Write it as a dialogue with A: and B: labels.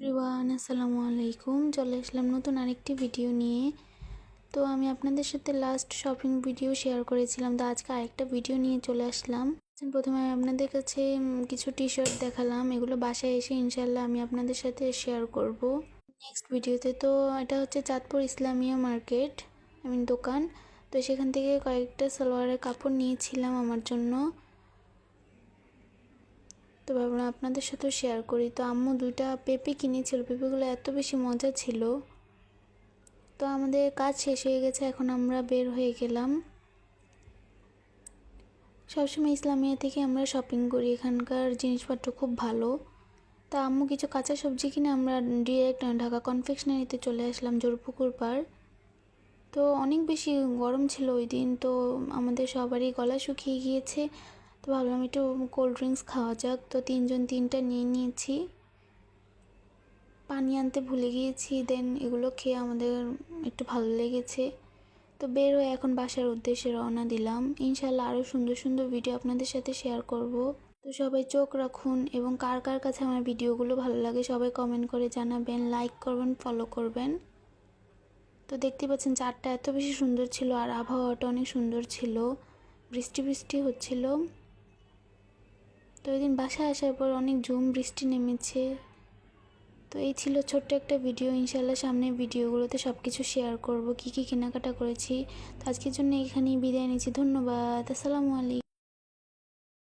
A: Everyone, আসসালামু আলাইকুম। চলে আসলাম নতুন আরেকটি ভিডিও নিয়ে। তো আমি আপনাদের সাথে লাস্ট শপিং ভিডিও শেয়ার করেছিলাম, তো আজকে আরেকটা ভিডিও নিয়ে চলে আসলাম। প্রথমে আমি আপনাদের কাছে কিছু টি শার্ট দেখালাম, এগুলো বাসায় এসে ইনশাল্লাহ আমি আপনাদের সাথে শেয়ার করব নেক্সট ভিডিওতে। তো এটা হচ্ছে চাঁদপুর ইসলামিয়া মার্কেট, দোকান। তো সেখান থেকে কয়েকটা সালোয়ারের কাপড় নিয়েছিলাম আমার জন্য, তো ভাবলাম আপনাদের সাথেও শেয়ার করি। তো আম্মু দুইটা পেঁপে কিনেছিল, পেঁপেগুলো এত বেশি মজা ছিল। তো আমাদের কাজ শেষ হয়ে গেছে, এখন আমরা বের হয়ে গেলাম। সবসময় ইসলামিয়া থেকে আমরা শপিং করি, এখানকার জিনিসপত্র খুব ভালো। তা আম্মু কিছু কাঁচা সবজি কিনে আমরা ডিরেক্ট ঢাকা কনফেকশনারিতে চলে আসলাম, জোরপুকুর পার। তো অনেক বেশি গরম ছিল ওই দিন, তো আমাদের সবারই গলা শুকিয়ে গিয়েছে। তো ভাবলাম একটু কোল্ড ড্রিঙ্কস খাওয়া যাক, তো তিনজন তিনটা নিয়ে নিয়েছি। পানি আনতে ভুলে গিয়েছি, দেন এগুলো খেয়ে আমাদের একটু ভালো লেগেছে। তো বের হয়ে এখন বাসার উদ্দেশ্যে রওনা দিলাম। ইনশাল্লাহ আরও সুন্দর সুন্দর ভিডিও আপনাদের সাথে শেয়ার করব। তো সবাই চোখ রাখুন, এবং কার কার কাছে আমার ভিডিওগুলো ভালো লাগে সবাই কমেন্ট করে জানাবেন, লাইক করবেন, ফলো করবেন। তো দেখতে পাচ্ছেন চারটা এত বেশি সুন্দর ছিল, আর আবহাওয়াটা অনেক সুন্দর ছিল, বৃষ্টি বৃষ্টি হচ্ছিল। তো ওই দিন বাসায় আসার পর অনেক ঝুম বৃষ্টি নেমেছে। তো এই ছিল ছোট্ট একটা ভিডিও। ইনশাল্লাহ সামনের ভিডিওগুলোতে সব কিছু শেয়ার করব, কী কী কেনাকাটা করেছি। তো আজকের জন্য এখানেই বিদায় নিচ্ছি। ধন্যবাদ। আসসালামু আলাইকুম।